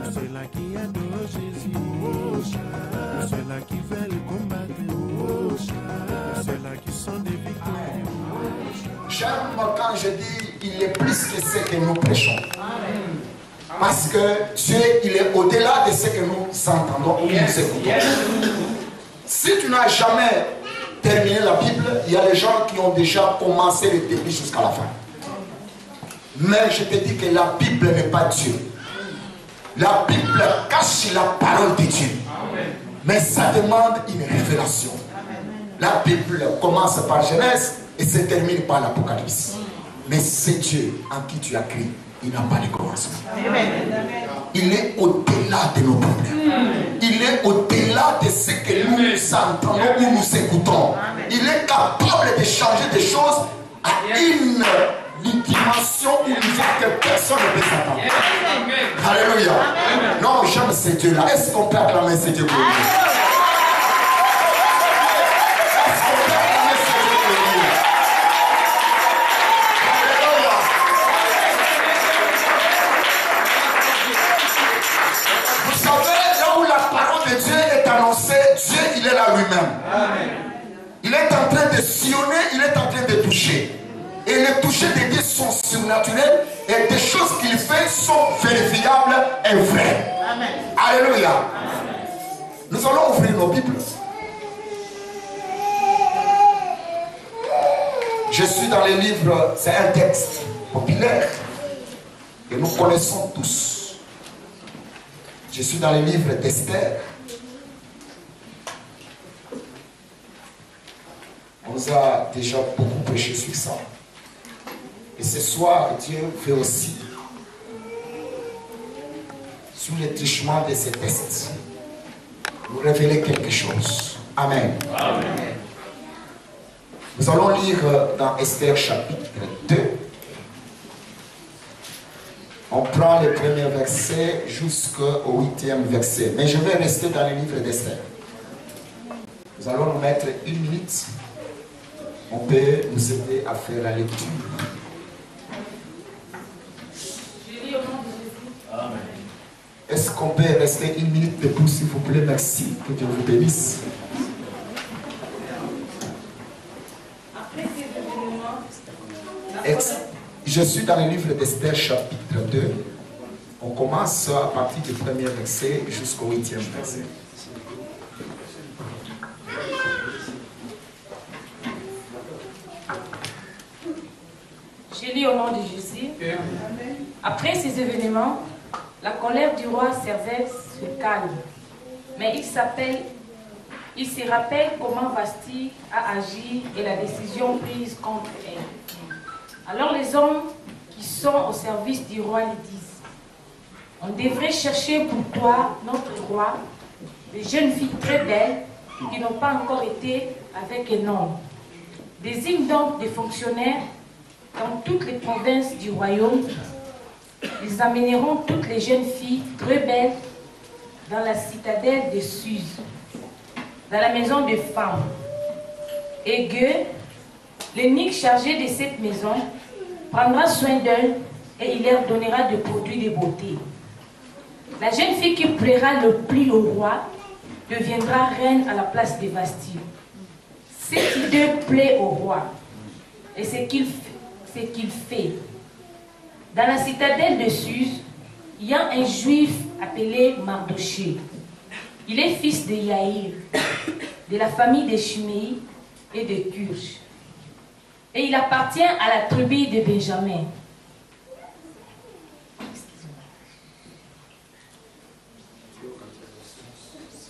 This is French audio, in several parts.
C'est là qui adore Jésus. C'est là qui fait le combattre. C'est là qui sont des victoires. J'aime quand je dis il est plus que ce que nous prêchons. Parce que Dieu, il est au-delà de ce que nous entendons ou nous écoutons. Si tu n'as jamais terminé la Bible, il y a des gens qui ont déjà commencé le début jusqu'à la fin. Mais je te dis que la Bible n'est pas Dieu. La Bible cache la parole de Dieu. Mais ça demande une révélation. La Bible commence par Genèse et se termine par l'Apocalypse. Mais c'est Dieu en qui tu as crié. Il n'a pas de commencement. Il est au-delà de nos problèmes. Il est au-delà de ce que nous entendons ou nous écoutons. Il est capable de changer des choses à une dimension ou niveau que personne ne peut s'attendre. Alléluia. Non, j'aime ce Dieu-là. Est-ce qu'on peut acclamer ce Dieu pour lui? Vous savez, là où la parole de Dieu est annoncée, Dieu, il est là lui-même. Il est en train de sillonner, il est en train de toucher. Et les touchés de Dieu sont surnaturels et des choses qu'il fait sont vérifiables et vraies. Amen. Alléluia. Amen. Nous allons ouvrir nos Bibles. Je suis dans les livres, c'est un texte populaire que nous connaissons tous. Je suis dans les livres d'Esther. On nous a déjà beaucoup prêché sur ça. Et ce soir, Dieu veut aussi, sous le truchement de ces tests, nous révéler quelque chose. Amen. Amen. Nous allons lire dans Esther chapitre 2. On prend le premier verset jusqu'au 8e verset. Mais je vais rester dans le livre d'Esther. Nous allons nous mettre 1 minute. On peut nous aider à faire la lecture. Est-ce qu'on peut rester 1 minute de plus, s'il vous plaît? Merci. Que Dieu vous bénisse. Je suis dans le livre d'Esther, chapitre 2. On commence à partir du premier verset jusqu'au 8e verset. Je lis au nom de Jésus. Après ces événements, la colère du roi Xerxès se calme, mais il se rappelle comment Vasti a agi et la décision prise contre elle. Alors les hommes qui sont au service du roi lui disent: on devrait chercher pour toi, notre roi, des jeunes filles très belles qui n'ont pas encore été avec un homme. Désigne donc des fonctionnaires dans toutes les provinces du royaume. Ils amèneront toutes les jeunes filles très belles dans la citadelle de Suse, dans la maison de femmes. Et Gueux, l'eunuque chargé de cette maison, prendra soin d'elles et il leur donnera des produits de beauté. La jeune fille qui plaira le plus au roi deviendra reine à la place de Vasti. Cette idée plaît au roi et c'est qu'il fait. Dans la citadelle de Suse, il y a un juif appelé Mardoché. Il est fils de Yaïr, de la famille de Chiméi et de Cursh. Et il appartient à la tribu de Benjamin.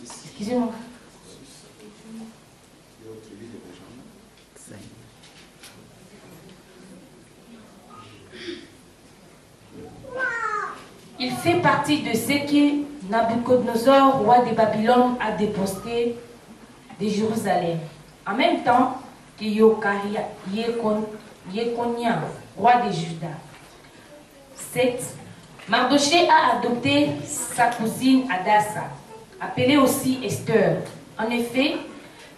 Excusez-moi. Il fait partie de ce que Nabucodonosor, roi de Babylone, a déposté de Jérusalem. En même temps que Yekonia, roi de Juda. 7. Mardoché a adopté sa cousine Adassa, appelée aussi Esther. En effet,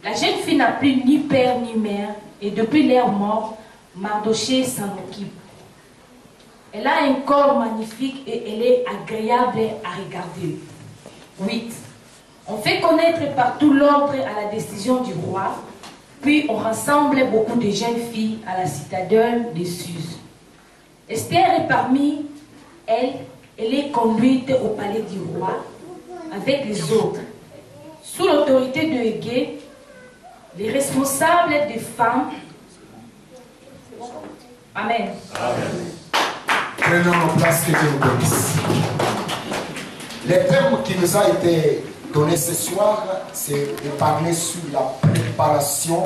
la jeune fille n'a plus ni père ni mère, et depuis leur mort, Mardoché s'en occupe. Elle a un corps magnifique et elle est agréable à regarder. 8. On fait connaître partout l'ordre à la décision du roi, puis on rassemble beaucoup de jeunes filles à la citadelle de Suse. Esther est parmi elles, elle est conduite au palais du roi avec les autres. Sous l'autorité de Hégé, les responsables des femmes. Amen. Prenons nos places, que Dieu nous bénisse. Le thème qui nous a été donné ce soir, c'est de parler sur la préparation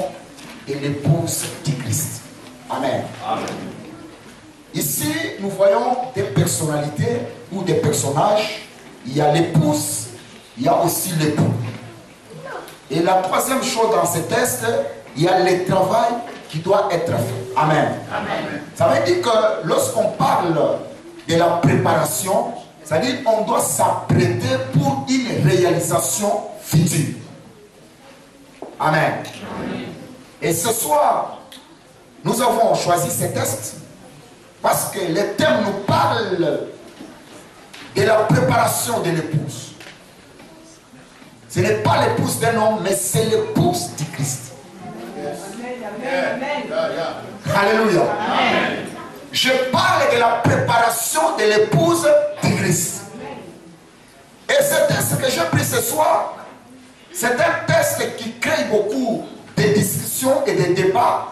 de l'épouse du Christ. Amen. Amen. Ici, nous voyons des personnalités ou des personnages. Il y a l'épouse, il y a aussi l'époux. Et la troisième chose dans ce texte, il y a le travail qui doit être fait. Amen. Amen. Ça veut dire que lorsqu'on parle de la préparation, ça veut dire qu'on doit s'apprêter pour une réalisation future. Amen. Amen. Et ce soir, nous avons choisi ce texte parce que le thème nous parle de la préparation de l'épouse. Ce n'est pas l'épouse d'un homme, mais c'est l'épouse du Christ. Amen. Amen. Alléluia. Amen. Je parle de la préparation de l'épouse du Christ. Et ce texte que j'ai pris ce soir, c'est un texte qui crée beaucoup de discussions et de débats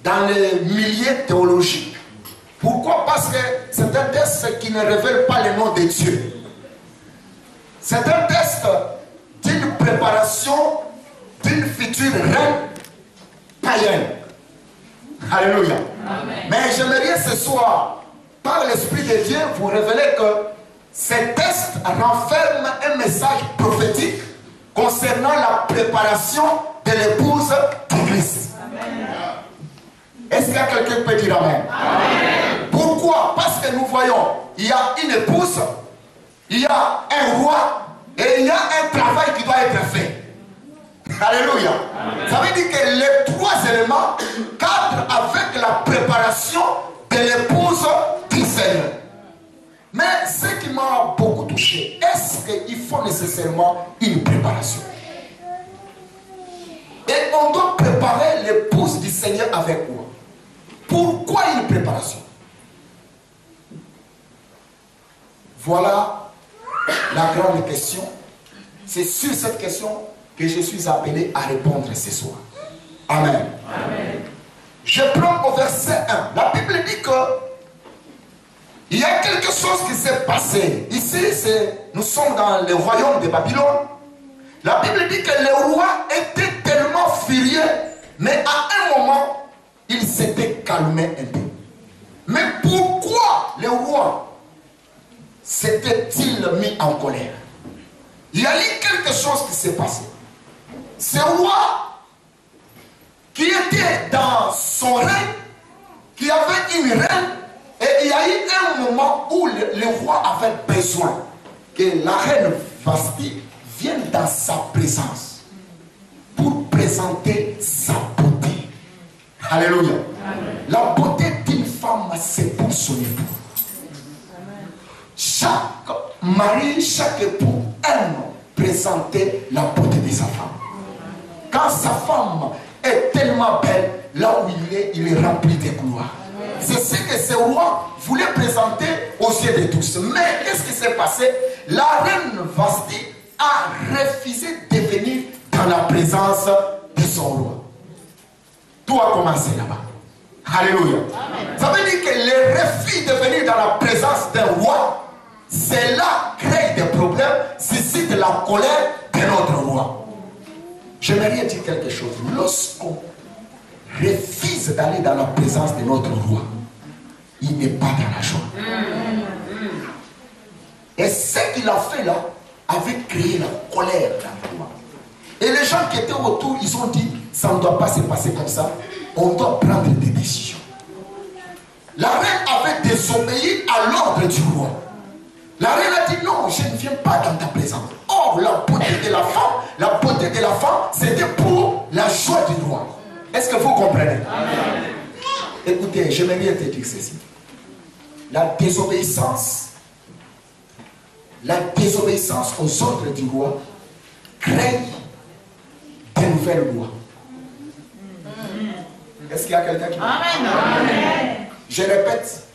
dans les milieux théologiques. Pourquoi? Parce que c'est un texte qui ne révèle pas le nom de Dieu. C'est un texte d'une préparation d'une future reine païenne. Alléluia. Amen. Mais j'aimerais ce soir, par l'Esprit de Dieu, vous révéler que ce texte renferme un message prophétique concernant la préparation de l'épouse du Christ. Est-ce qu'il y a quelqu'un qui peut dire Amen? Amen. Pourquoi? Parce que nous voyons, il y a une épouse, il y a un roi, et il y a un travail qui doit être fait. Alléluia. Amen. Ça veut dire que les trois éléments cadrent avec la préparation de l'épouse du Seigneur. Mais ce qui m'a beaucoup touché, est-ce qu'il faut nécessairement une préparation? Et on doit préparer l'épouse du Seigneur avec quoi? Pourquoi une préparation? Voilà la grande question. C'est sur cette question que je suis appelé à répondre ce soir. Amen. Amen. Je prends au verset 1. La Bible dit que il y a quelque chose qui s'est passé. Ici, nous sommes dans le royaume de Babylone. La Bible dit que le roi était tellement furieux, mais à un moment, il s'était calmé un peu. Mais pourquoi le roi s'était-il mis en colère? Il y a eu quelque chose qui s'est passé. Ce roi qui était dans son règne, qui avait une reine, et il y a eu un moment où le roi avait besoin que la reine Vashti vienne dans sa présence pour présenter sa beauté. Alléluia. Amen. La beauté d'une femme, c'est pour son époux. Chaque mari, chaque époux aime présenter la beauté de sa femme. Quand sa femme est tellement belle, là où il est rempli de gloire. C'est ce que ce roi voulait présenter aux yeux de tous. Mais qu'est-ce qui s'est passé? La reine Vashti a refusé de venir dans la présence de son roi. Tout a commencé là-bas. Alléluia. Amen. Ça veut dire que le refus de venir dans la présence d'un roi, cela crée des problèmes, suscite la colère de notre roi. J'aimerais dire quelque chose. Lorsqu'on refuse d'aller dans la présence de notre roi, il n'est pas dans la joie. Et ce qu'il a fait là avait créé la colère dans le roi. Et les gens qui étaient autour, ils ont dit, ça ne doit pas se passer comme ça, on doit prendre des décisions. La reine avait désobéi à l'ordre du roi. La reine a dit non, je ne viens pas dans ta présence. Or, la beauté de la femme, c'était pour la joie du roi. Est-ce que vous comprenez? Amen. Écoutez, j'aimerais bien te dire ceci. la désobéissance aux ordres du roi crée de nouvelles lois. Est-ce qu'il y a quelqu'un qui... Amen. Je répète,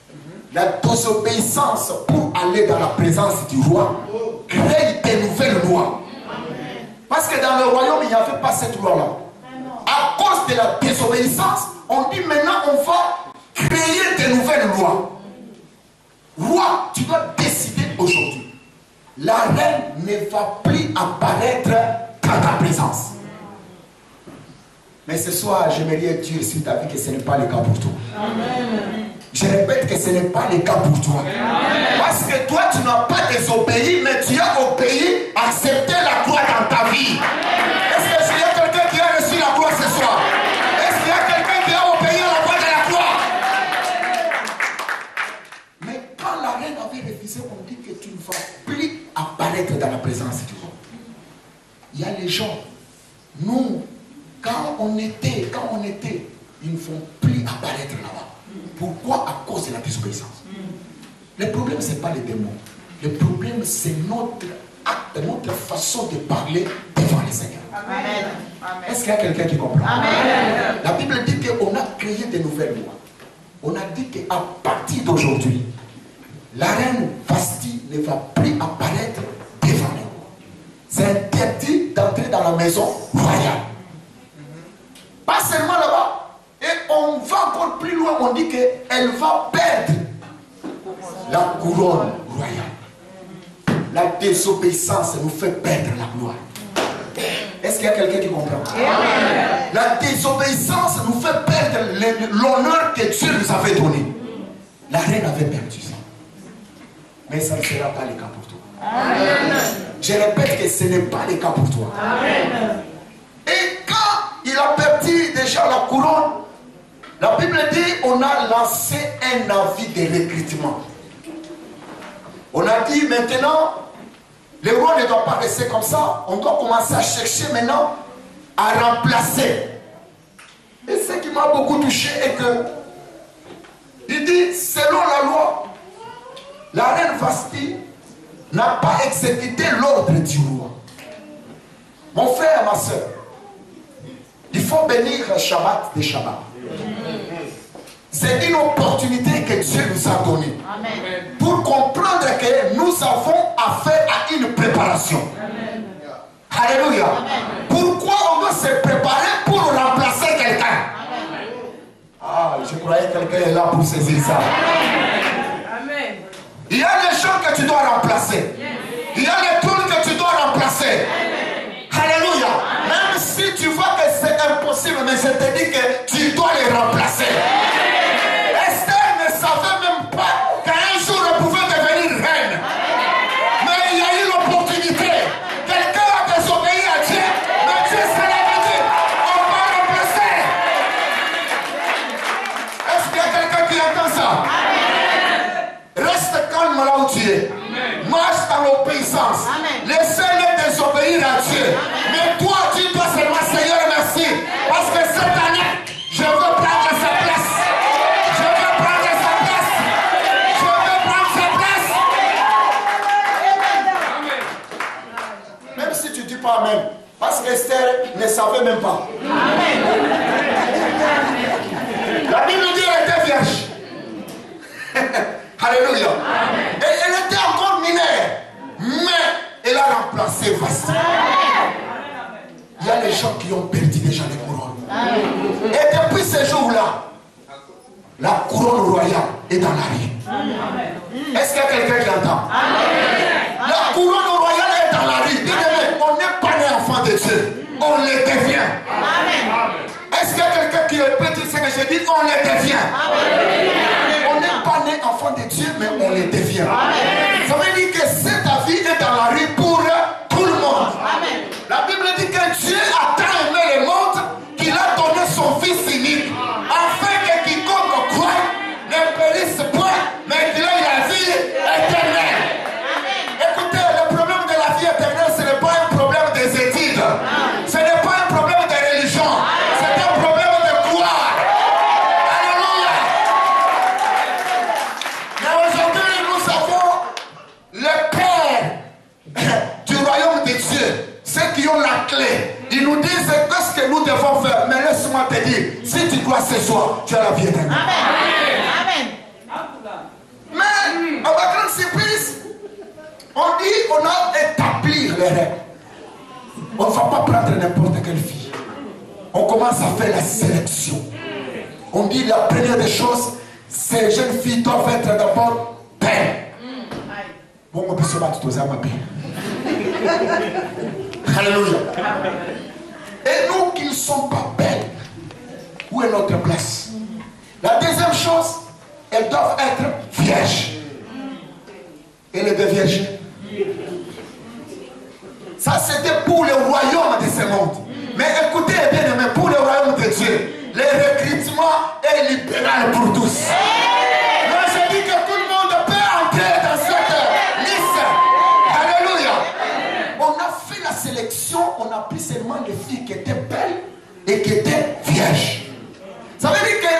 la désobéissance pour aller dans la présence du roi crée de nouvelles lois. Parce que dans le royaume, il n'y avait pas cette loi-là. À cause de la désobéissance, on dit maintenant on va créer de nouvelles lois. Roi, tu dois décider aujourd'hui. La reine ne va plus apparaître dans ta présence. Mais ce soir, j'aimerais dire sur ta vie que ce n'est pas le cas pour toi. Amen. Je répète que ce n'est pas le cas pour toi. Amen. Parce que toi, tu n'as pas désobéi, mais tu as obéi, accepté la croix dans ta vie. Est-ce qu'il y a quelqu'un qui a reçu la croix ce soir? Est-ce qu'il y a quelqu'un qui a obéi à la croix de la croix? Mais quand la reine avait refusé, on dit que tu ne vas plus apparaître dans la présence du roi. Il y a les gens, nous, quand on était, ils ne font plus apparaître là-bas. Pourquoi? À cause de la désobéissance. Le problème, ce n'est pas les démons. Le problème, c'est notre acte, notre façon de parler devant les Seigneurs. Est-ce qu'il y a quelqu'un qui comprend? Amen. La Bible dit qu'on a créé de nouvelles lois. On a dit qu'à partir d'aujourd'hui, la reine Vasti ne va plus apparaître devant les rois. C'est interdit d'entrer dans la maison royale. Pas seulement là-bas. Et on va encore plus loin, on dit qu'elle va perdre la couronne royale. La désobéissance nous fait perdre la gloire. Est-ce qu'il y a quelqu'un qui comprend? La désobéissance nous fait perdre l'honneur que Dieu nous avait donné. La reine avait perdu ça. Mais ça ne sera pas le cas pour toi. Amen. Je répète que ce n'est pas le cas pour toi. Amen. Et quand il a perdu déjà la couronne, la Bible dit on a lancé un avis de recrutement. On a dit maintenant, le roi ne doit pas rester comme ça. On doit commencer à chercher maintenant à remplacer. Et ce qui m'a beaucoup touché est que il dit, selon la loi, la reine Vasti n'a pas exécuté l'ordre du roi. Mon frère, ma soeur, il faut bénir Shabbat des Shabbats. C'est une opportunité que Dieu nous a donnée. Amen. Pour comprendre que nous avons affaire à une préparation. Amen. Alléluia. Amen. Pourquoi on doit se préparer pour remplacer quelqu'un? Ah, je croyais que quelqu'un est là pour saisir ça. Amen. Il y a des gens que tu dois remplacer. Il y a des trucs que tu dois remplacer. Alléluia. Même si tu vois que c'est impossible, mais je te dis que tu dois les remplacer. Esther ne savait même pas qu'un jour elle pouvait devenir reine. Mais il y a eu l'opportunité. Quelqu'un a désobéi à Dieu, mais Dieu se l'a dit, on va remplacer. Est-ce qu'il y a quelqu'un qui entend ça? Reste calme là où tu es. Marche dans l'obéissance. Laissez-les désobéir à Dieu. Amen. Mais toi, tu dois seulement, Seigneur, merci. Parce que cette année, je veux prendre sa place. Je veux prendre sa place. Je veux prendre sa place. Amen. Même si tu ne dis pas Amen. Parce qu'Esther ne savait même pas. Amen. La Bible dit qu'elle était vierge. Alléluia. Amen. Et elle était encore mineure. Mais elle a remplacé Vasti. Il y a des gens qui ont perdu déjà les couronnes. Et depuis ce jour-là, la couronne royale est dans la rue. Est-ce qu'il y a quelqu'un qui entend? La couronne royale est dans la rue. Dites-moi, on n'est pas né enfant de Dieu. On le devient. Est-ce qu'il y a quelqu'un qui peut dire ce que je dis? On le devient. On n'est pas né enfant de Dieu, mais on le devient. Ça veut dire que cet avis est dans la rue pour tout le monde. Amen. La Bible dit que Dieu a tant aimé le monde qu'il a donné son Fils unique, afin que quiconque croit ne périsse point, mais qu'il ait la vie éternelle. Amen. Écoutez, le problème de la vie éternelle, ce n'est pas un problème des études. Ce n'est pas un problème de religion. C'est un problème de gloire. Alléluia. te dire, si tu crois ce soir, tu as la vie éternelle. Amen. Mais, à ma grande surprise, on dit qu'on a établi les règles. On ne va pas prendre n'importe quelle fille. On commence à faire la sélection. On dit la première des choses, ces jeunes filles doivent être d'abord belles. Bon, on peut se battre tous à ma paix. Alléluia. Et nous qui ne sommes pas belles, où est notre place? La deuxième chose, elles doivent être vierges. Et les deux vierges. Ça c'était pour le royaume de ce monde. Mais écoutez bien aimé, pour le royaume de Dieu, le recrutement est libéral pour tous. Moi je dis que tout le monde peut entrer dans cette liste. Alléluia. On a fait la sélection, on a pris seulement les filles qui étaient belles et qui étaient vierges. Ça veut dire que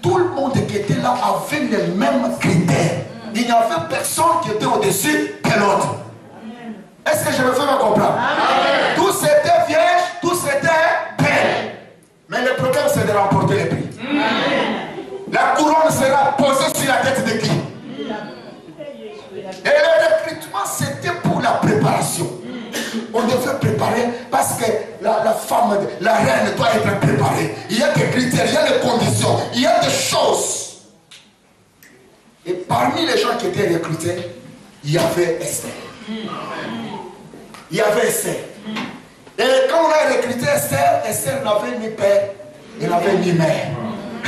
tout le monde qui était là avait les mêmes critères. Il n'y avait personne qui était au-dessus de l'autre. Est-ce que je me fais me comprendre? Amen. Tous étaient vierges, tous étaient belles. Mais le problème c'est de remporter les prix. Amen. La couronne sera posée sur la tête de qui? Et le recrutement c'était pour la préparation. On devait préparer parce que la femme, la reine doit être préparée. Il y a des critères, il y a des conditions, il y a des choses. Et parmi les gens qui étaient recrutés, il y avait Esther. Il y avait Esther. Et quand on a recruté Esther, Esther n'avait ni père, elle n'avait ni mère.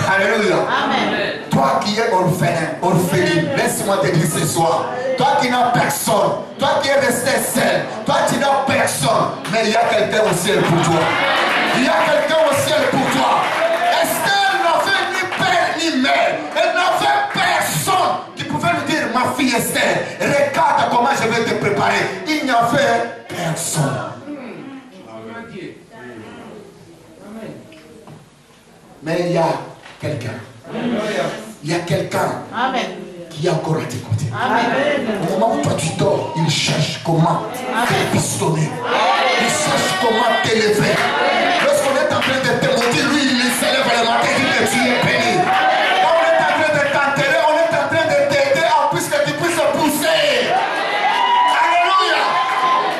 Alléluia. Amen. Toi qui es orpheline, laisse-moi te dire ce soir. Toi qui n'as personne, toi qui es resté seul, toi qui n'as personne, mais il y a quelqu'un au ciel pour toi. Il y a quelqu'un au ciel pour toi. Esther n'avait ni père ni mère. Elle n'avait personne qui pouvait lui dire, ma fille Esther, regarde comment je vais te préparer. Il n'y avait personne. Mais il y a quelqu'un. Il y a quelqu'un qui est encore à tes côtés. Au moment où toi tu dors, il cherche comment te pistonner. Il cherche comment t'élever. Lorsqu'on est en train de te monter, lui il s'élève le matin et dit que tu es béni. Quand on est en train de t'enterrer, on est en train de t'aider en plus que tu puisses pousser. Alléluia.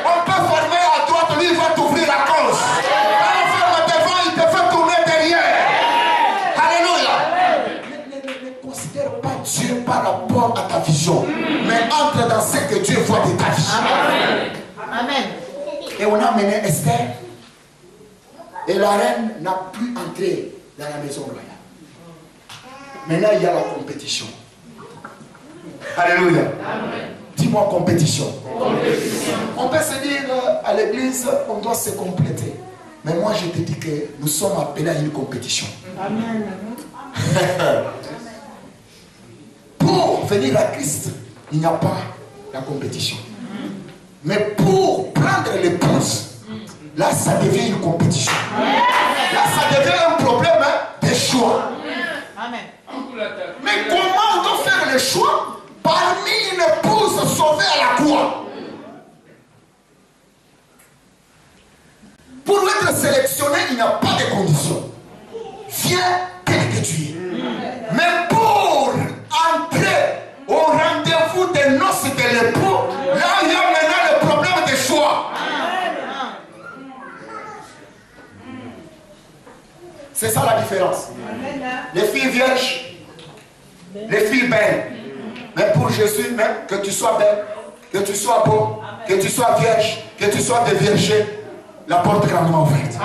On peut former à droite, lui il va t'ouvrir la cause. Quand on ferme devant, il te fait tourner derrière. Ne considère pas Dieu par rapport à ta vision, mais entre dans ce que Dieu voit de ta vie. Amen. Et on a mené Esther, et la reine n'a plus entré dans la maison royale. Maintenant il y a la compétition. Alléluia. Dis-moi compétition. On peut se dire à l'église, on doit se compléter. Mais moi je te dis que nous sommes appelés à une compétition. Amen. Pour venir à Christ, il n'y a pas la compétition. Mais pour prendre l'épouse, là ça devient une compétition. Là ça devient un problème de choix. Mais comment on doit faire le choix parmi une épouse sauvée à la croix? Pour être sélectionné, il n'y a pas de conditions. Viens tel que tu es. Mais pour entrer au rendez-vous des noces de l'époux, là il y a maintenant le problème de choix. C'est ça la différence. Les filles vierges, les filles belles. Mais pour Jésus, même que tu sois belle, que tu sois beau, que tu sois vierge, que tu sois déviergé, la porte est grandement ouverte.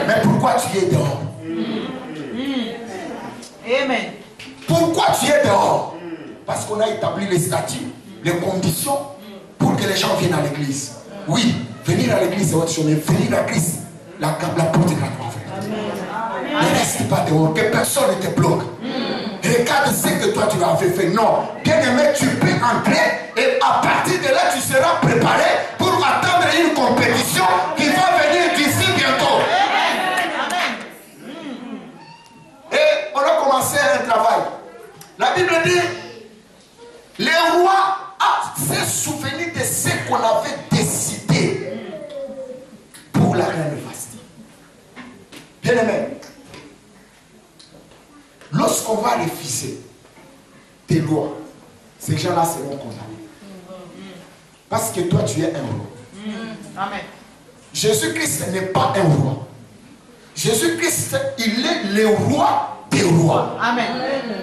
Mais pourquoi tu es dehors? Amen. Pourquoi tu es dehors? Parce qu'on a établi les statuts, les conditions pour que les gens viennent à l'église. Oui, venir à l'église c'est autre chose, mais venir à Christ, la porte est grandement ouverte. Ne reste pas dehors, que personne ne te bloque. Regarde ce que toi tu avais fait. Non, bien aimé, tu peux entrer et à partir de là tu seras préparé pour attendre une compétition qui va venir d'ici bientôt. Et on a commencé un travail. La Bible dit, le roi s'est souvenu de ce qu'on avait décidé pour la reine Vasti. Bien aimé, lorsqu'on va refuser tes lois, ces gens-là seront condamnés. Parce que toi, tu es un roi. Amen. Jésus-Christ n'est pas un roi. Jésus-Christ, il est le roi des rois. Amen.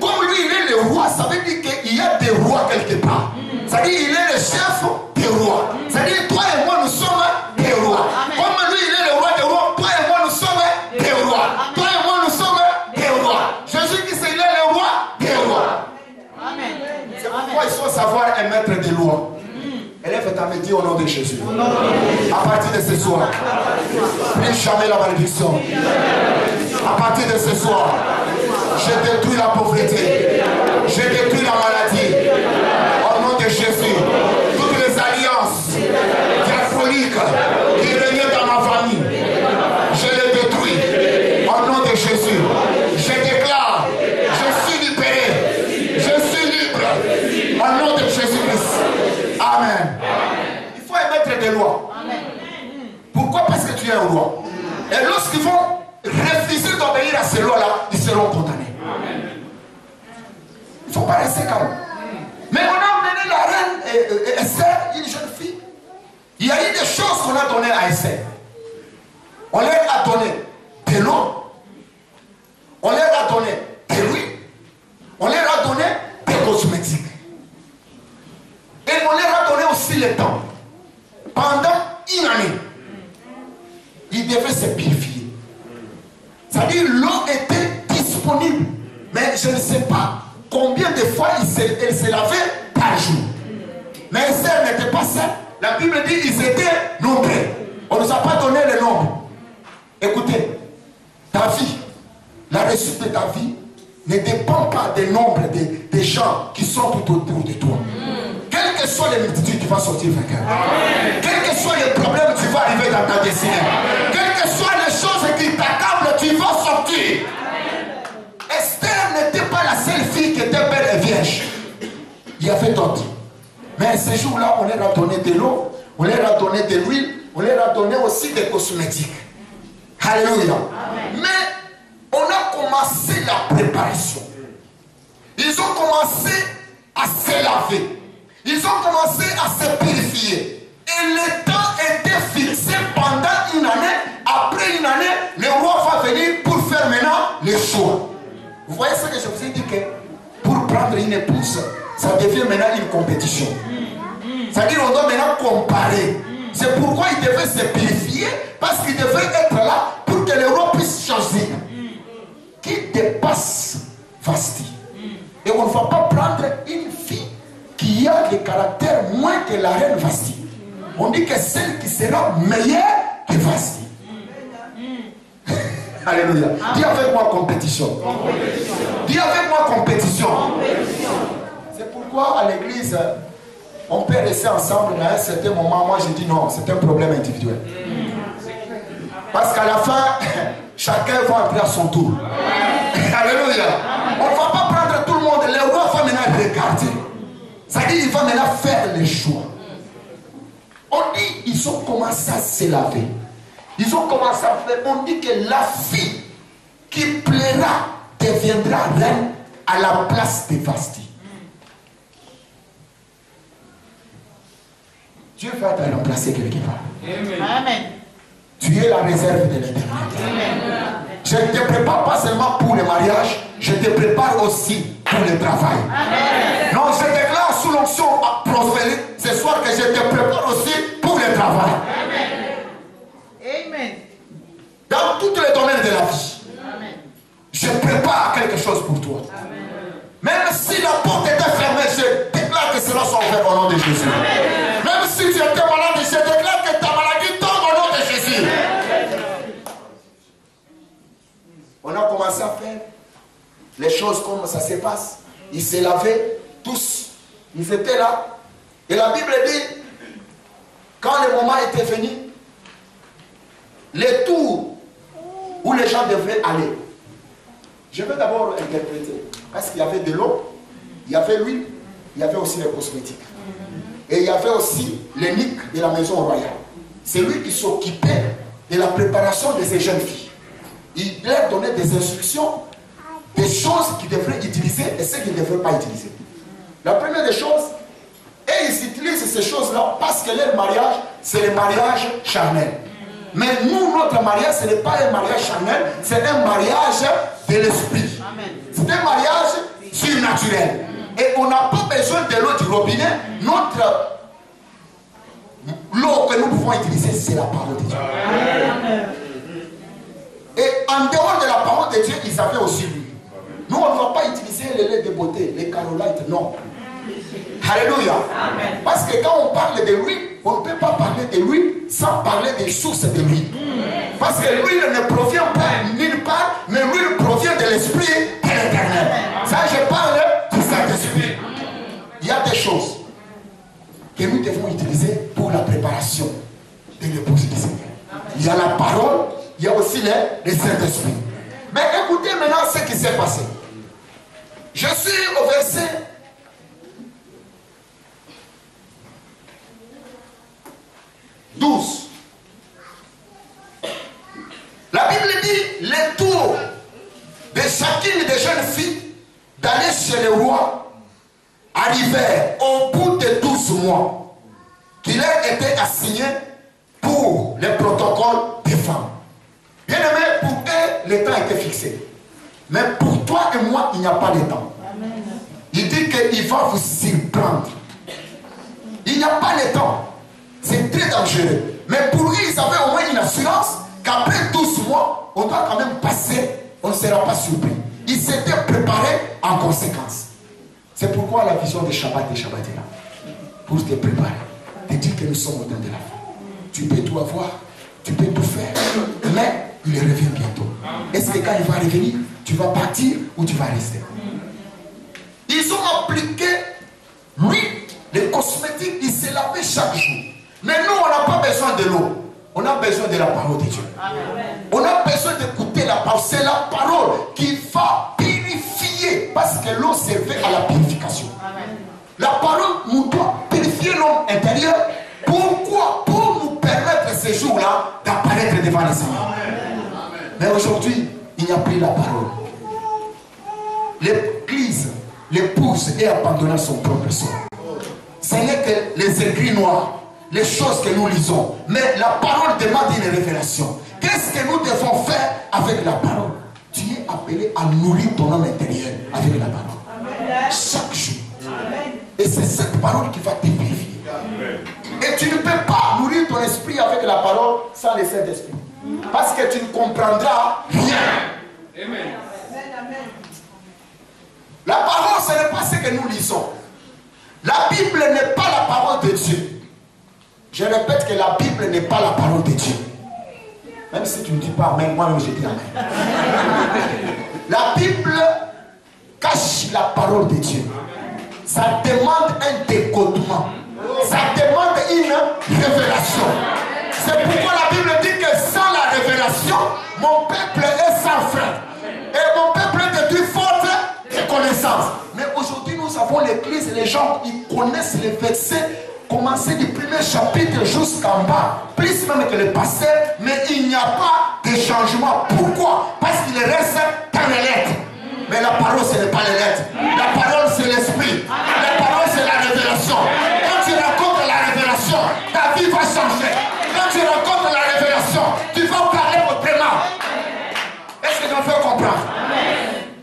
Comme lui, il est le roi, ça veut dire qu'il y a des rois quelque part. Ça veut dire qu'il est le chef des rois. Ça veut dire toi et moi, nous sommes des rois. Amen. Comme lui, il est le roi des rois, toi et moi, nous sommes des rois. Toi et moi, nous sommes des rois. Jésus-Christ, il est le roi des rois. Amen. C'est pourquoi il faut savoir émettre des lois. Élève ta métier au nom de Jésus. À partir de ce soir, plus jamais la malédiction. À partir de ce soir, je détruis la pauvreté. Je détruis la maladie. Au nom de Jésus, toutes les alliances diaboliques qui régnaient dans ma famille, je les détruis. Au nom de Jésus, je déclare, je suis libéré. Je suis libre. Au nom de Jésus-Christ. Amen. Il faut émettre des lois. Pourquoi? Parce que tu es un roi. Et lorsqu'ils vont refuser d'obéir à ces lois-là, ils seront condamnés. Il ne faut pas rester calme. Mais on a emmené la reine Esther, une jeune fille. Il y a eu des choses qu'on a données à Esther. On leur a donné de l'eau. On leur a donné de l'huile. On leur a donné des cosmétiques. Et on leur a donné aussi le temps. Pendant une année, ils devaient se purifier. C'est-à-dire l'eau était disponible. Mais je ne sais pas combien de fois elle se lavait par jour. Mais Esther n'était pas seule. La Bible dit qu'ils étaient nombreux. On ne nous a pas donné le nombre. Écoutez, ta vie, la réussite de ta vie ne dépend pas du nombre des gens qui sont tout autour de toi. Quelles que soient les multitudes, tu vas sortir vainqueur. Quels que soient les problèmes, tu vas arriver dans ta destinée. Quelles que soient les choses qui t'accablent, tu vas sortir. Esther n'était pas la seule fille qui était belle et vierge. Il y avait d'autres. Mais ces jours-là, on leur a donné de l'eau, on leur a donné de l'huile, on leur a donné aussi des cosmétiques. Alléluia. Mais on a commencé la préparation. Ils ont commencé à se laver. Ils ont commencé à se purifier. Et le temps était fixé pendant une année. Après une année, le roi va venir pour faire maintenant le choix. Vous voyez ce que je vous ai dit, que pour prendre une épouse, ça devient maintenant une compétition. C'est-à-dire qu'on doit maintenant comparer. C'est pourquoi il devait se purifier, parce qu'il devait être là pour que le roi puisse choisir. Qui dépasse Vasti. Et on ne va pas prendre une fille qui a des caractères moins que la reine Vasti. On dit que celle qui sera meilleure que Vasti. Alléluia. Dis avec moi compétition. Dis avec moi compétition. C'est pourquoi à l'église, on peut rester ensemble, mais à un certain moment, moi je dis non, c'est un problème individuel. Parce qu'à la fin, chacun va entrer à son tour. Alléluia. On ne va pas prendre tout le monde. Le roi va maintenant regarder. C'est-à-dire qu'il va maintenant faire les choix. On dit, ils ont commencé à se laver. Ils ont commencé à faire. On dit que la fille qui plaira deviendra reine à la place de Vasti. Dieu va te remplacer quelque part. Amen. Tu es la réserve de l'éternité. Je ne te prépare pas seulement pour le mariage, je te prépare aussi pour le travail. Amen. Non, je déclare sous l'onction prophétique ce soir que je te prépare aussi pour le travail. Amen. Dans tous les domaines de la vie. Amen. Je prépare quelque chose pour toi. Amen. Même si la porte était fermée, je déclare que cela soit ouvert au nom de Jésus. Amen. Même si tu étais malade, je déclare que ta maladie tombe au nom de Jésus. On a commencé à faire les choses comme ça se passe. Ils se lavaient tous. Ils étaient là. Et la Bible dit, quand le moment était venu, les tours où les gens devaient aller. Je vais d'abord interpréter. Parce qu'il y avait de l'eau, il y avait l'huile, il y avait aussi les cosmétiques. Et il y avait aussi l'énigme de la maison royale. C'est lui qui s'occupait de la préparation de ces jeunes filles. Il leur donnait des instructions des choses qu'ils devraient utiliser et ce qu'ils ne devraient pas utiliser. La première des choses, et ils utilisent ces choses-là parce que leur mariage, c'est le mariage charnel. Mais nous, notre mariage, ce n'est pas un mariage charnel, c'est un mariage de l'esprit. C'est un mariage surnaturel. Et on n'a pas besoin de l'eau du robinet. L'eau que nous pouvons utiliser, c'est la parole de Dieu. Et en dehors de la parole de Dieu, ils avaient aussi l'huile. Nous, on ne va pas utiliser les laits de beauté, les carolites, non. Alléluia. Amen. Parce que quand on parle de l'huile, on ne peut pas parler de l'huile sans parler des sources de l'huile. Parce que l'huile ne provient pas nulle part, mais l'huile provient de l'esprit de l'éternel. Ça, je parle du Saint-Esprit. Il y a des choses que nous devons utiliser pour la préparation de l'épouse du Seigneur. Il y a la parole, il y a aussi le Saint-Esprit. Mais écoutez maintenant ce qui s'est passé. Je suis au verset 12. La Bible dit les tours de chacune des jeunes filles d'aller chez le roi arrivèrent au bout de 12 mois qui leur étaient assignés pour le protocole des femmes. Bien aimé, pour eux, le temps était fixé. Mais pour toi et moi, il n'y a pas de temps. Il dit qu'il va vous surprendre. Il n'y a pas de temps. C'est très dangereux. Mais pour eux, ils avaient au moins une assurance qu'après 12 mois, on doit quand même passer, on ne sera pas surpris. Ils s'étaient préparés en conséquence. C'est pourquoi la vision des Shabbat est là. Pour te préparer. Te dire que nous sommes au temps de la fin. Tu peux tout avoir, tu peux tout faire. Mais il revient bientôt. Est-ce que quand il va revenir, tu vas partir ou tu vas rester? Ils ont appliqué, lui, les cosmétiques, ils se lavaient chaque jour. Mais nous, on n'a pas besoin de l'eau. On a besoin de la parole de Dieu. Amen. On a besoin d'écouter la parole. C'est la parole qui va purifier. Parce que l'eau servait à la purification. Amen. La parole nous doit purifier l'homme intérieur. Pourquoi? Pour nous permettre ces jours-là d'apparaître devant les Seigneur. Mais aujourd'hui, il n'y a plus la parole. L'église, l'épouse est abandonnée à son propre sort. Ce n'est que les écrits noirs, les choses que nous lisons. Mais la parole demande une révélation. Qu'est-ce que nous devons faire avec la parole? Tu es appelé à nourrir ton homme intérieur avec la parole. Amen. Chaque jour. Amen. Et c'est cette parole qui va te purifier. Et tu ne peux pas nourrir ton esprit avec la parole sans le Saint-Esprit. Parce que tu ne comprendras rien. Amen. La parole, ce n'est pas ce que nous lisons. La Bible n'est pas la parole de Dieu. Je répète que la Bible n'est pas la parole de Dieu. Même si tu ne dis pas Amen, moi-même je dis Amen. La Bible cache la parole de Dieu. Ça demande un décodement. Ça demande une révélation. C'est pourquoi la Bible dit que sans la révélation, mon peuple est sans frein. Et mon peuple est détruit faute de connaissance. Mais aujourd'hui, nous avons l'église, les gens, ils connaissent les versets, commencer du premier chapitre jusqu'en bas, plus même que le pasteur, mais il n'y a pas de changement. Pourquoi? Parce qu'il reste dans les lettres. Mais la parole, ce n'est pas les lettres. La parole, c'est l'esprit. La parole, c'est la révélation. Quand tu rencontres la révélation, ta vie va changer. Quand tu rencontres la révélation, tu vas parler autrement. Est-ce que tu me fais comprendre?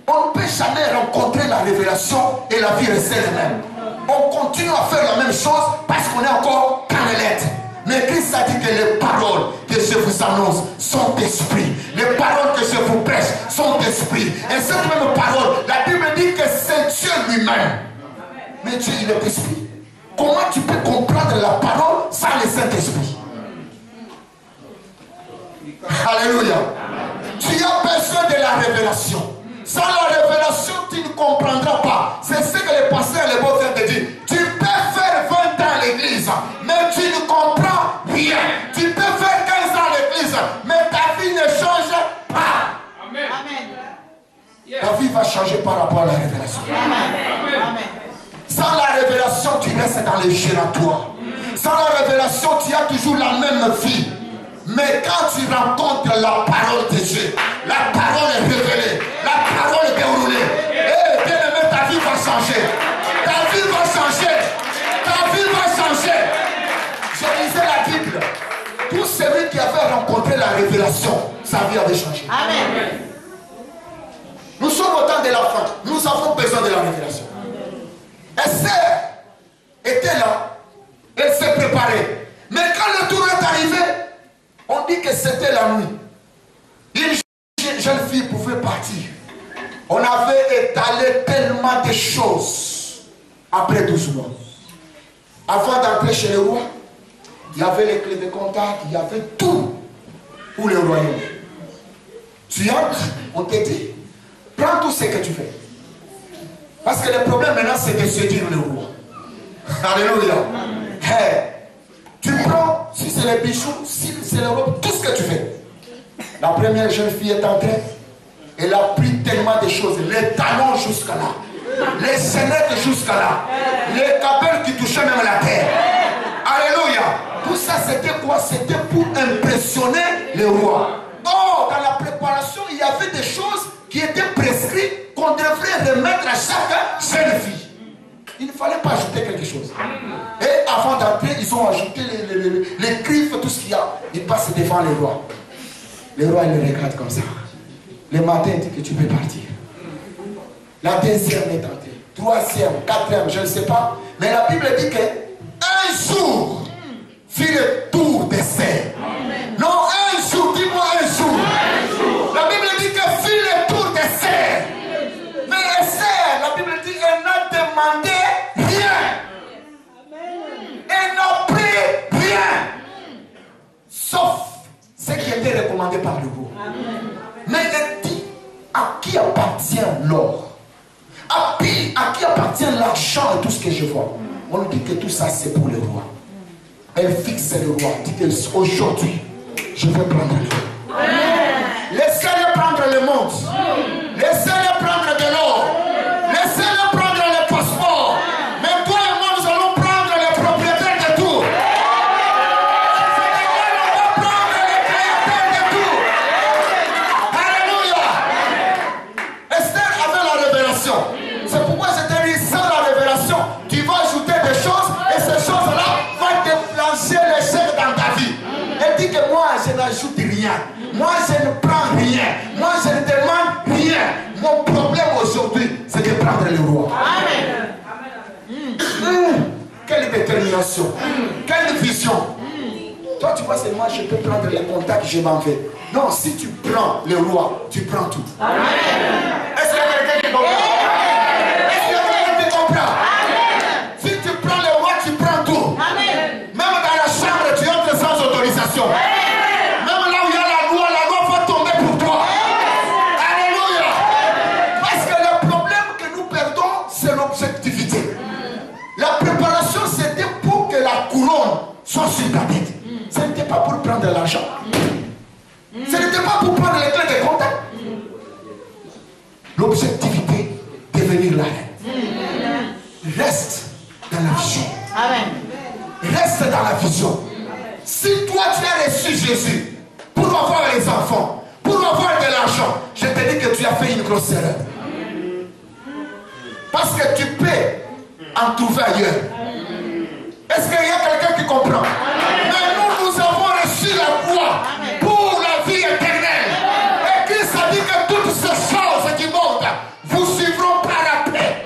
On ne peut jamais rencontrer la révélation et la vie rester la même. On continue à faire la même chose parce qu'on est encore dans les lettres. Mais Christ a dit que les paroles que je vous annonce sont esprit. Les paroles que je vous prêche sont esprit. Et cette même parole, la Bible dit que c'est Dieu lui-même. Mais Dieu, il est esprit. Comment tu peux comprendre la parole sans le Saint-Esprit? Alléluia. Tu as besoin de la révélation. Sans la révélation, tu ne comprendras pas. C'est ce que les pasteurs et les beaux frères te disent. Tu peux faire 20 ans à l'église, mais tu ne comprends rien. Tu peux faire 15 ans à l'église, mais ta vie ne change pas. Amen. Ta vie va changer par rapport à la révélation. Amen. Sans la révélation, tu restes dans les gératoires. Sans la révélation, tu as toujours la même vie. Mais quand tu rencontres la parole de Dieu, La parole est révélée. La parole est déroulée. Et bien-aimé, ta vie va changer. Ta vie va changer. Ta vie va changer. Je lisais la Bible. Tout celui qui avait rencontré la révélation, sa vie avait changé. Amen. Nous sommes au temps de la fin. Nous avons besoin de la révélation. Esther était là. Elle s'est préparée. Mais quand le tour est arrivé, on dit que c'était la nuit. Une jeune fille pouvait partir. On avait étalé tellement de choses après 12 mois. Avant d'entrer chez le roi, il y avait les clés de contact, il y avait tout pour le royaume. Tu entres, on te dit, prends tout ce que tu fais. Parce que le problème maintenant, c'est de séduire le roi. Alléluia. Hey, tu prends, si c'est les bijoux, si c'est le roi, tout ce que tu fais. La première jeune fille est entrée. Elle a pris tellement de choses. Les talons jusqu'à là. Les scénettes jusqu'à là. Les capelles qui touchaient même la terre. Alléluia. Tout ça, c'était quoi? C'était pour impressionner le roi. Or, dans la préparation, il y avait des choses qui étaient prescrites qu'on devrait remettre à chaque jeune fille. Il ne fallait pas ajouter quelque chose. Et avant d'entrer, ils ont ajouté les griffes, tout ce qu'il y a. Ils passent devant le roi. Le roi, il le regarde comme ça. Le matin, il dit que tu peux partir. La deuxième est entrée. Troisième, quatrième, je ne sais pas. Mais la Bible dit qu'un jour fit le tour des serres. Non, un jour, dis-moi un jour. La Bible dit que fit le tour des serres. Mais les serres, la Bible dit qu'elle n'a demandé rien. Elle n'a pris rien. Sauf ce qui était recommandé par le roi. Mais elle dit, à qui appartient l'or? À qui appartient l'argent et tout ce que je vois? On dit que tout ça c'est pour le roi. Elle fixe le roi, dit que aujourd'hui, je vais prendre l'or. Laissez-le prendre le monde. Laissez-le prendre de l'or. Laissez-le prendre le passeport. Mais toi et moi, nous allons prendre les propriétaires de tout. C'est pourquoi je te dis, sans la révélation, tu vas ajouter des choses et ces choses-là vont déclencher l'échec dans ta vie. Elle dit que moi, je n'ajoute rien. Moi, je ne prends rien. Moi, je ne demande rien. Mon problème aujourd'hui, c'est de prendre le roi. Amen. Quelle détermination. Quelle vision. Toi, tu vois, c'est moi, je peux prendre les contacts, je m'en vais. Non, si tu prends le roi, tu prends tout. Amen. Est-ce qu'il y a quelqu'un qui comprend? Si tu prends le roi, tu prends tout. Amen. Même dans la chambre, tu entres sans autorisation. Amen. Même là où il y a la loi va tomber pour toi. Amen. Alléluia. Parce que le problème que nous perdons, c'est l'objectivité. La préparation, c'était pour que la couronne soit sur ta tête. Ce n'était pas pour prendre l'argent. Ce n'était pas pour prendre les clés de contact. L'objectivité, devenir la reine. Reste dans la vision. Amen. Reste dans la vision. Si toi tu as reçu Jésus pour avoir les enfants, pour avoir de l'argent, je te dis que tu as fait une grosse erreur. Parce que tu peux en trouver ailleurs. Est-ce qu'il y a quelqu'un qui comprend? Mais nous avons reçu la foi pour la vie éternelle. Et Christ a dit que toutes ces choses qui montent vous suivront par après.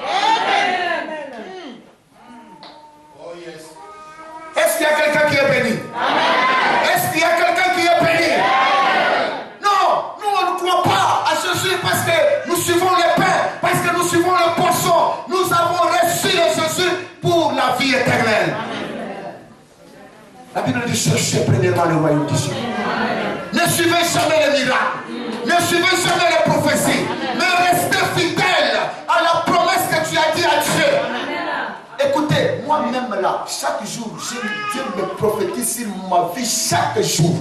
Est-ce qu'il y a quelqu'un qui est béni? Est-ce qu'il y a quelqu'un qui est béni? Non, nous on ne croit pas à Jésus parce que nous suivons le pain, parce que nous suivons le poisson. Nous avons reçu le Jésus pour la vie éternelle. La Bible dit cherchez premièrement le royaume de Dieu. Ne suivez jamais les miracles, ne suivez jamais les prophéties, mais restez fidèles à la promesse que tu as dit à Dieu. Écoutez, moi-même là, chaque jour, Dieu me prophétise sur ma vie chaque jour.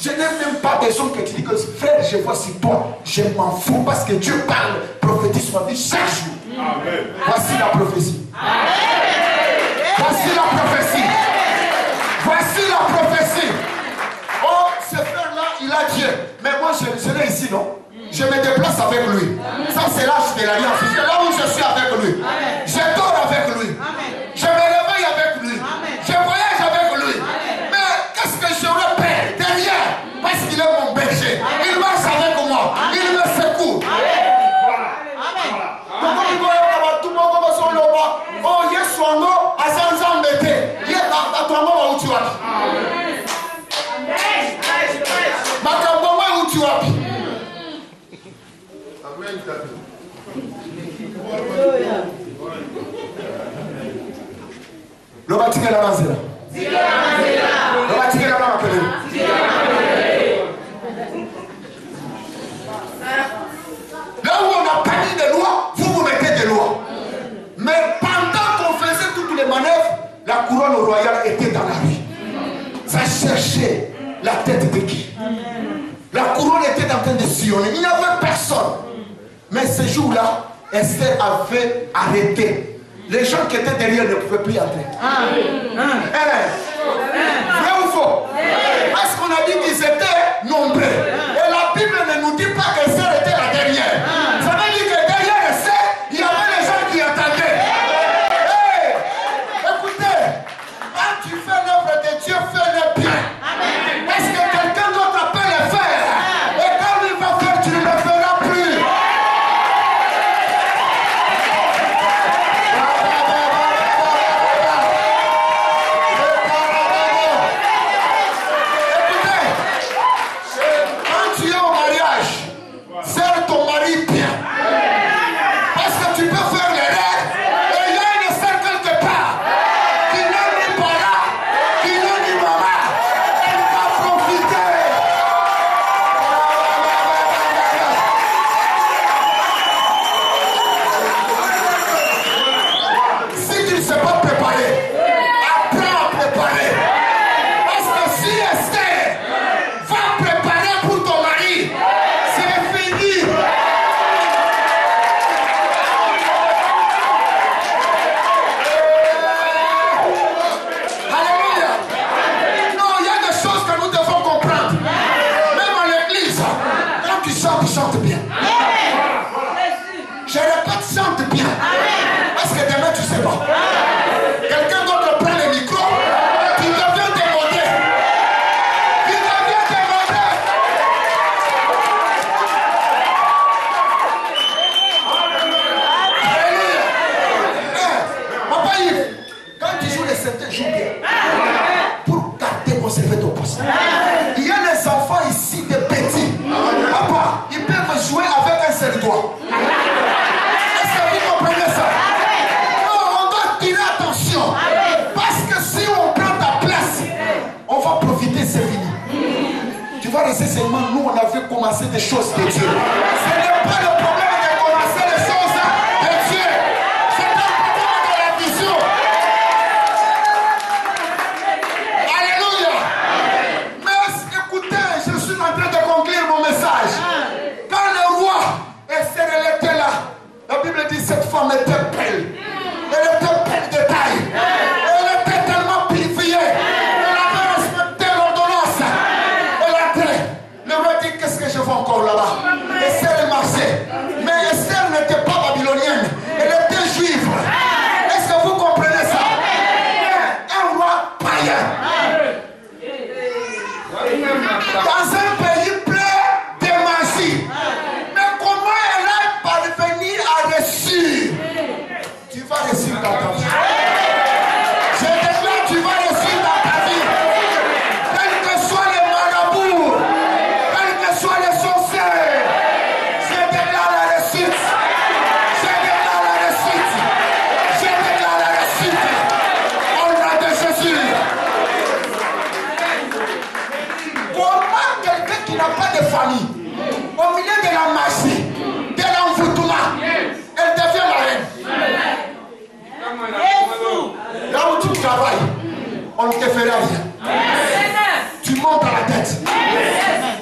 Je n'ai même pas besoin que tu dises que frère, je vois sur toi. Je m'en fous parce que Dieu parle, prophétise sur ma vie chaque jour. Amen. Voici la prophétie. Amen. Voici la prophétie. Voici la prophétie. Oh, ce frère-là, il a Dieu. Mais moi, je je me déplace avec lui. Ça, c'est l'âge de l'alliance. C'est là où je suis avec lui. Je dors avec lui. Je me réveille avec lui. Je voyage avec lui. Mais qu'est-ce que j'aurais peur derrière? Parce qu'il est mon berger. Il marche avec moi. Il me secoue. Oh, yes, Wango, Azanzan Bete. Yes, Atouamo, où tu as. Makamboma, où tu as. Le bâtiment est là. Le bâtiment est là. Là où on n'a pas mis de loi, vous mettez des lois. Mais pendant qu'on faisait toutes les manœuvres, la couronne royale était dans la rue. Ça cherchait la tête de qui? La couronne était en train de sillonner. Il n'y avait personne. Mais ce jour-là, Esther avait arrêté. Les gens qui étaient derrière ne pouvaient plus entrer. Vrai ou faux? Parce qu'on a dit qu'ils étaient nombreux. Et la Bible ne nous dit pas qu'Esther était la dernière. Ça veut dire que derrière Esther, il y avait les gens qui attendaient. Hey, écoutez, quand tu fais l'œuvre de Dieu, fais-le bien. Est-ce que quelqu'un d'autre peut le faire? Et quand il va faire, tu ne le feras plus. Chante bien. Je répète, chante bien. Parce que demain tu sais pas. Quelqu'un d'autre prend le micro, tu deviens démodé. Tu deviens démodé. Alléluia. Papa Yves, quand tu joues les certains jours bien, pour garder, conserver ton poste. Il y a des enfants ici, des petits. Papa, ils peuvent jouer avec un seul doigt. Est-ce que vous comprenez ça? Non, on doit tirer attention. Parce que si on prend ta place, on va profiter, c'est fini. Tu vas rester seulement, nous on avait commencé des choses de Dieu. Ce n'est pas le problème de commencer les choses de Dieu. C'est un problème de la vision. Alléluia. Mais écoutez, je suis en train de conclure mon message. Quand le roi Esther était là, la Bible dit cette femme était belle. Elle était belle de taille. Elle était tellement purifiée. Elle avait respecté l'ordonnance. Elle entrait. Le roi dit qu'est-ce que je vois encore là-bas? Esther est marchée. Mais Esther n'était pas babylonienne. Elle était juive. Est-ce que vous comprenez ça? Un roi païen. Dans un pays plein de magie. Mais comment elle a parvenu à réussir? Tu vas réussir dans ta vie. Je déclare, tu vas réussir dans ta vie. Quels que soient les marabouts, quels que soient les sorciers, je déclare la réussite. Je déclare la réussite. Je déclare la réussite. Au nom de Jésus. Comment quelqu'un qui n'a pas de famille, au milieu de la magie, de l'envoûtement, elle devient la reine? Là où tu travailles, on ne te fera rien. Tu montes à la tête.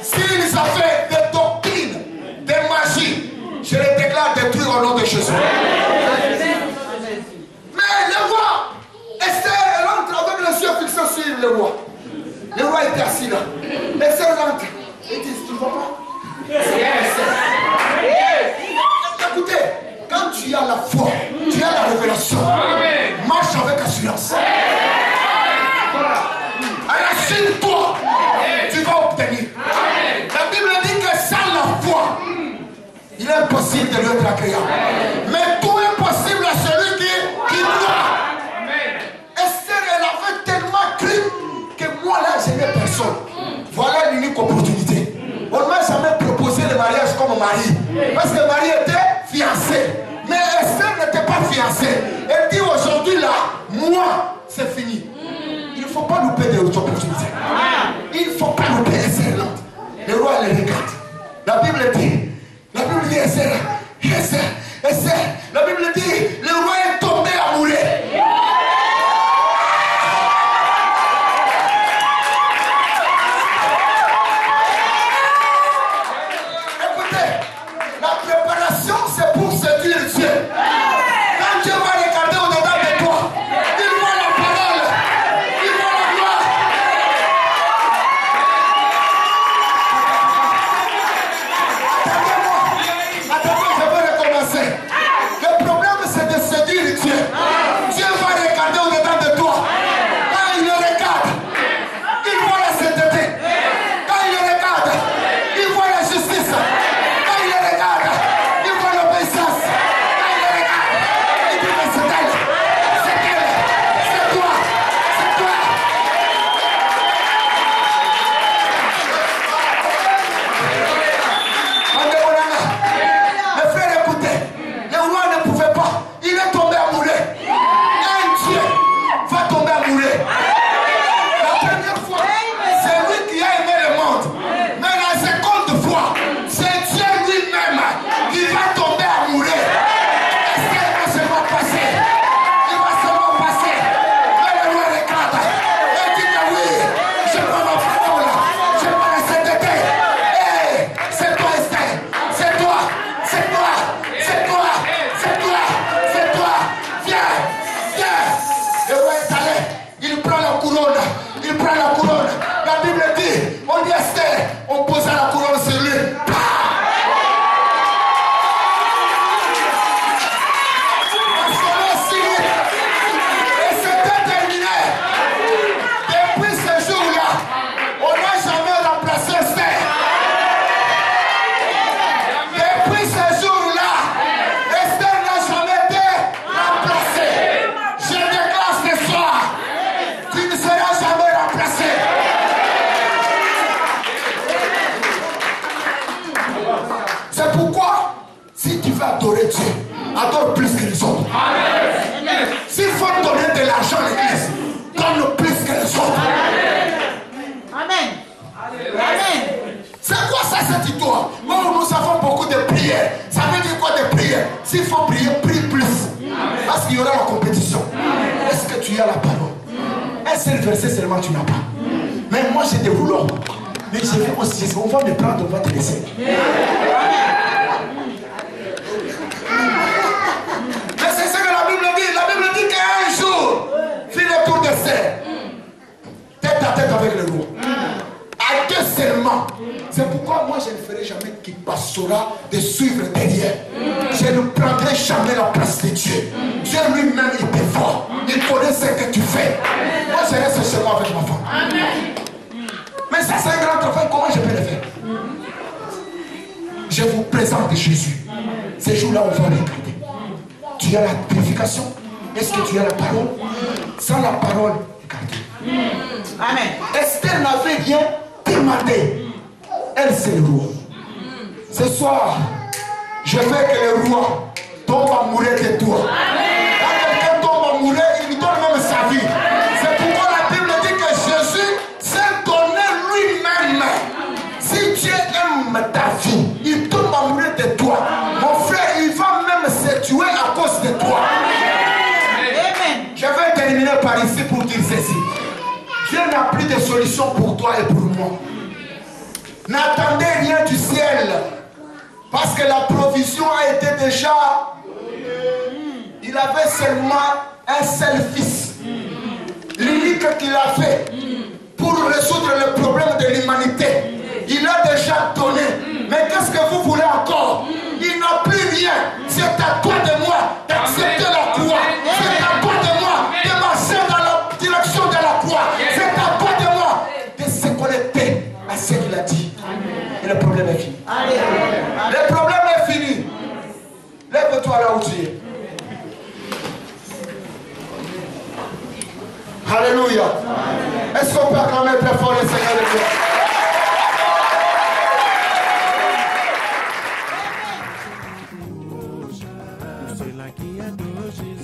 S'ils avaient des doctrines, des magies, je les déclare détruire au nom de Jésus. Mais le roi, Esther, elle entre avec les yeux fixés sur le roi. Le roi était assis là. Esther rentre. Il dit, tu ne vois pas? lui être agréable. Mais tout est possible à celui qui croit. Esther, elle avait tellement cru que moi là, je n'ai personne. Voilà l'unique opportunité. On ne m'a jamais proposé le mariage comme mari. Parce que Marie était fiancée. Mais Esther n'était pas fiancée. Elle dit aujourd'hui là, moi, c'est fini. Il ne faut pas louper des opportunités. Il ne faut pas louper Esther. Le roi les regarde. La Bible dit, Esther, la Bible dit, le roi est tombé amoureux. Écoutez, la préparation c'est pour séduire Dieu. Quand Dieu va regarder au-dedans de toi, il voit la parole, il voit la gloire. Attendez, je vais recommencer. Le problème c'est de séduire Dieu. Dieu va regarder au-dedans de toi. Quand il le regarde, il voit la sainteté. Quand il le regarde, il voit la justice. Quand il le regarde, il voit l'obéissance. Quand il le regarde, il dit mais c'est elle, c'est toi, c'est toi. Mes frères, écoutez, le roi ne pouvait pas, il est tombé amoureux. Un Dieu va tomber amoureux. La première fois, c'est lui qui a aimé le monde. Mais la seconde fois, c'est Dieu lui-même qui va tomber amoureux. Est-ce qu'il va seulement passer? Il va seulement passer. Mais le roi regarde et dit que oui, je prends ma parole, je prends la sainteté. Hey, c'est toi Esther, c'est toi, c'est toi, c'est toi, c'est toi, c'est toi. Viens, viens. Le roi est allé, il prend la couronne, il prend la couronne. La Bible dit, on dit Esther, on posa la couronne sur lui. Parce qu'on a signé. Et c'était terminé. Depuis ce jour-là, on n'a jamais remplacé Esther. Depuis ce jour-là, Esther n'a jamais été remplacée. Je déclare ce soir, tu ne seras jamais remplacé. C'est pourquoi, si tu veux adorer Dieu, adore plus que les autres. S'il faut donner de l'argent à l'église, donne plus que les autres. Amen. Amen. C'est quoi ça cette histoire? Bon, nous avons beaucoup de prières. Ça veut dire quoi de prières? S'il faut prier, prie plus. Parce qu'il y aura la compétition. Est-ce que tu as la parole? Un seul verset seulement tu n'as pas. Mais moi j'ai des rouleaux. Mais je vais aussi, on va me prendre, on va te laisser. Mais c'est ce que la Bible dit. La Bible dit qu'un jour, fit le tour de serre. Tête à tête avec le roi. À deux seulement. C'est pourquoi moi je ne ferai jamais qu'il passera de suivre derrière. Je ne prendrai jamais la place de Dieu. Dieu lui-même il est fort. Il connaît ce que tu fais. Moi je reste chez moi avec ma femme. Mais ça c'est un grand travail. Comment je peux le faire? Je vous présente Jésus. Ces jours-là on va regarder. Tu as la purification. Est-ce que tu as la parole? Sans la parole, regardez. Amen. Esther n'avait rien demandé. Elle, c'est le roi. Ce soir, je veux que le roi tombe amoureux de toi. Quand quelqu'un tombe amoureux, il lui donne même sa vie. C'est pourquoi la Bible dit que Jésus s'est donné lui-même. Si Dieu aime ta vie, il tombe amoureux de toi. Mon frère, il va même se tuer à cause de toi. Amen. Je vais terminer par ici pour dire ceci. Dieu n'a plus de solution pour toi et pour moi. N'attendez rien du ciel. Parce que la provision a été déjà. Il avait seulement un seul fils. L'unique qu'il a fait pour résoudre le problème de l'humanité. Il a déjà donné. Mais qu'est-ce que vous voulez encore? Il n'a plus rien. C'est à toi de moi d'accepter la croix. C'est à toi de moi de marcher dans la direction de la croix. C'est à toi de moi de se connecter à ce qu'il a dit. Et le problème est fini. Le problème est fini. toi là où tu es. Alléluia. Est-ce qu'on peut acclamer très fort le Seigneur de Dieu? C'est là qui adore Jésus.